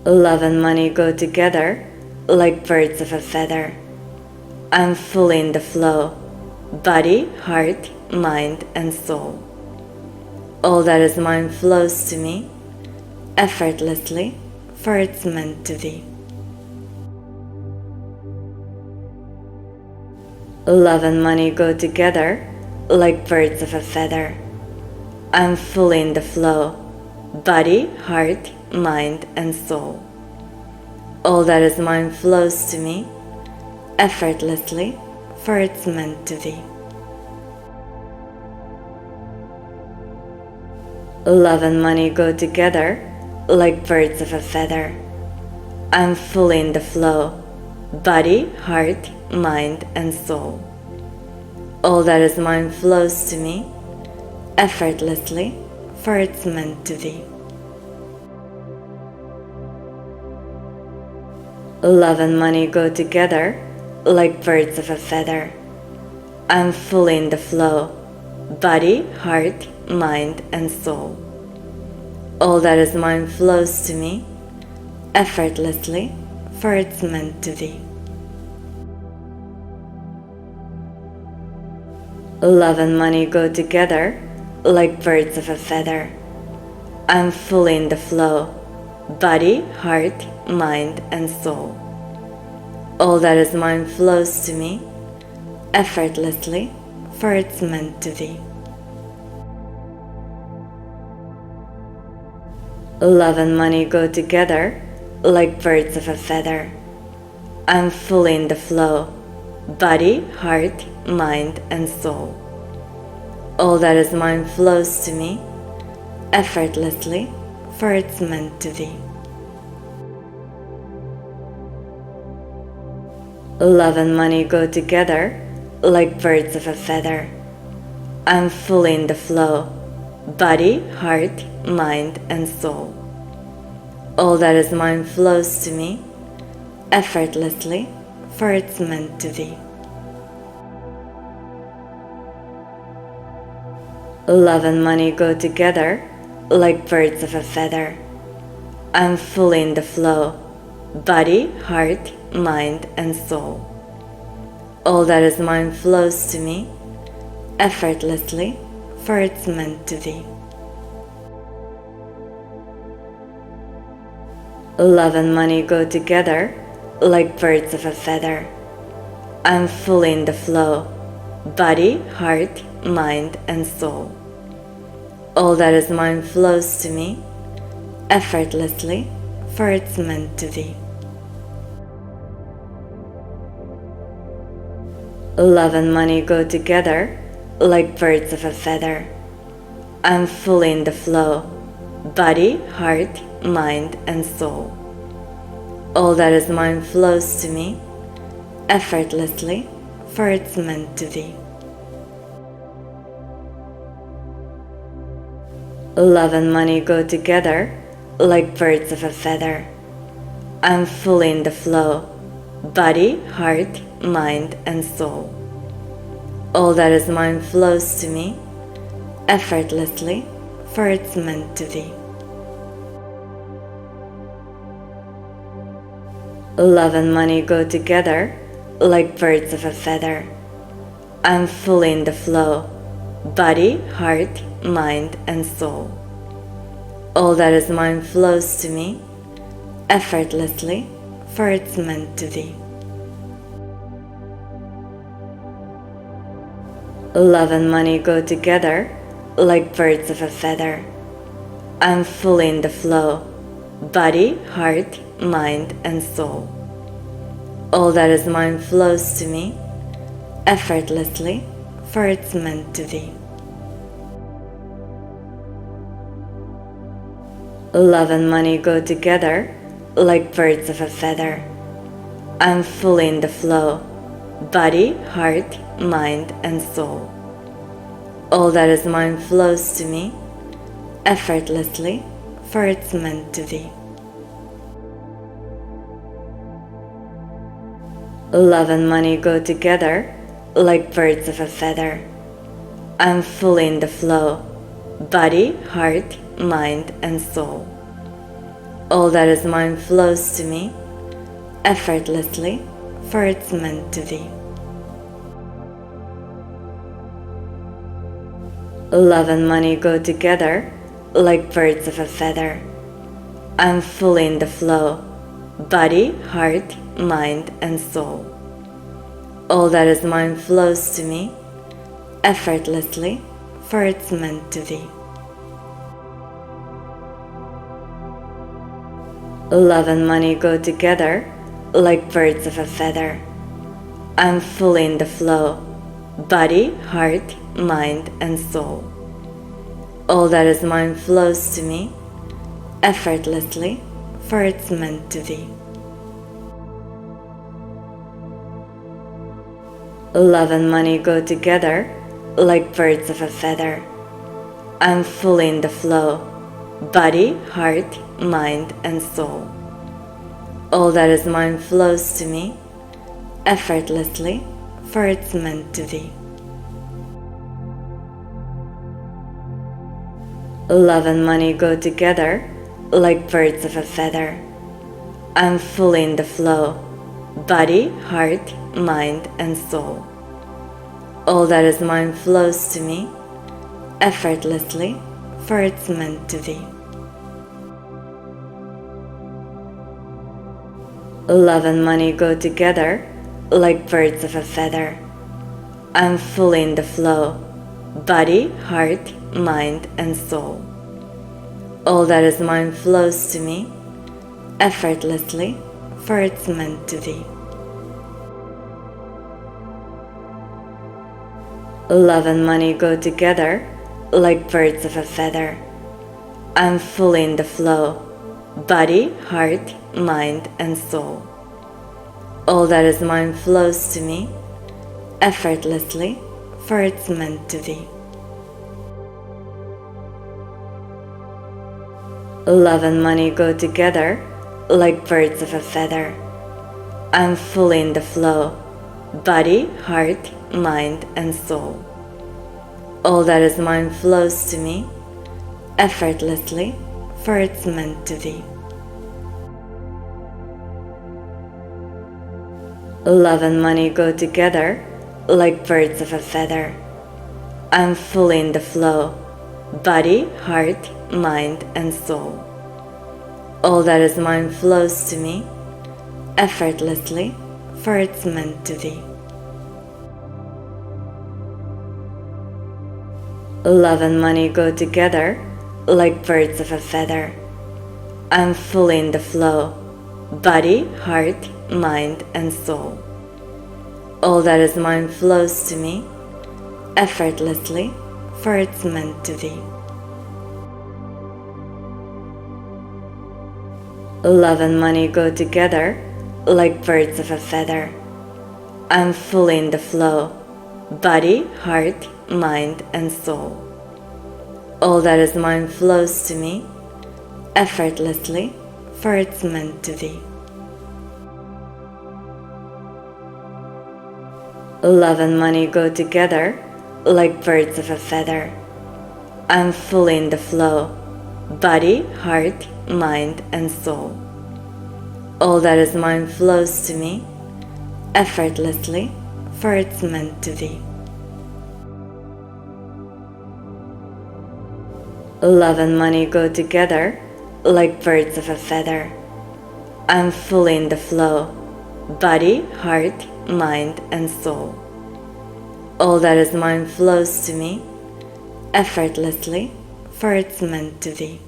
Love and money go together like birds of a feather. I'm fully in the flow, body, heart, mind, and soul. All that is mine flows to me effortlessly, for it's meant to be. Love and money go together like birds of a feather. I'm fully in the flow, body, heart, mind, and soul. All that is mine flows to me effortlessly, for it's meant to be. Love and money go together like birds of a feather. I'm fully in the flow, body, heart, mind, and soul. All that is mine flows to me effortlessly, for it's meant to be. Love and money go together like birds of a feather. I'm fully in the flow, body, heart, mind, and soul. All that is mine flows to me effortlessly, for it's meant to be. Love and money go together like birds of a feather. I'm fully in the flow, body, heart, mind, and soul. All that is mine flows to me effortlessly, for it's meant to be. Love and money go together like birds of a feather. I'm fully in the flow, body, heart, mind, and soul. All that is mine flows to me effortlessly, for it's meant to be. Love and money go together like birds of a feather. I'm fully in the flow, body, heart, mind, and soul. All that is mine flows to me effortlessly, for it's meant to be. Love and money go together like birds of a feather. I'm fully in the flow, body, heart, mind, and soul. All that is mine flows to me effortlessly, for it's meant to be. Love and money go together like birds of a feather. I'm fully in the flow, body, heart, mind, and soul. All that is mine flows to me effortlessly, for it's meant to be. Love and money go together like birds of a feather. I'm fully in the flow, body, heart, mind, and soul. All that is mine flows to me effortlessly, for it's meant to be. Love and money go together like birds of a feather. I'm fully in the flow, body, heart, mind, and soul. All that is mine flows to me effortlessly, for it's meant to be. Love and money go together like birds of a feather. I'm fully in the flow, body, heart, mind, and soul. All that is mine flows to me effortlessly, for it's meant to be. Love and money go together like birds of a feather. I'm fully in the flow, body, heart, mind, and soul. All that is mine flows to me effortlessly, for it's meant to be. Love and money go together like birds of a feather. I'm fully in the flow, body, heart, mind, and soul. All that is mine flows to me effortlessly, for it's meant to be. Love and money go together like birds of a feather. I'm fully in the flow, body, heart, mind, and soul. All that is mine flows to me effortlessly, for it's meant to be. Love and money go together like birds of a feather. I'm fully in the flow, body, heart, mind, and soul. All that is mine flows to me effortlessly, for it's meant to be. Love and money go together like birds of a feather. I'm fully in the flow, body, heart, mind, and soul. All that is mine flows to me effortlessly, for it's meant to be. Love and money go together like birds of a feather. I'm fully in the flow, body, heart, mind, and soul. All that is mine flows to me effortlessly, for it's meant to be. Love and money go together like birds of a feather. I'm fully in the flow, body, heart, mind, and soul. All that is mine flows to me effortlessly, for it's meant to be. Love and money go together like birds of a feather. I'm fully in the flow, body, heart, mind, and soul. All that is mine flows to me effortlessly, for it's meant to be. Love and money go together like birds of a feather. I'm fully in the flow, body, heart, mind, and soul. All that is mine flows to me effortlessly, for it's meant to be. Love and money go together like birds of a feather. I'm fully in the flow, body, heart, mind, and soul. All that is mine flows to me effortlessly, for it's meant to be. Love and money go together like birds of a feather. I'm fully in the flow, body, heart, mind, and soul. All that is mine flows to me effortlessly, for it's meant to be. Love and money go together like birds of a feather. I'm fully in the flow, body, heart, mind, and soul. All that is mine flows to me effortlessly, for it's meant to be. Love and money go together like birds of a feather. I'm fully in the flow, body, heart, mind, and soul. All that is mine flows to me effortlessly, for it's meant to be. Love and money go together like birds of a feather. I'm fully in the flow, body, heart, mind, and soul. All that is mine flows to me effortlessly, for it's meant to be. Love and money go together like birds of a feather. I'm fully in the flow, body, heart, mind, and soul. All that is mine flows to me effortlessly, for it's meant to be.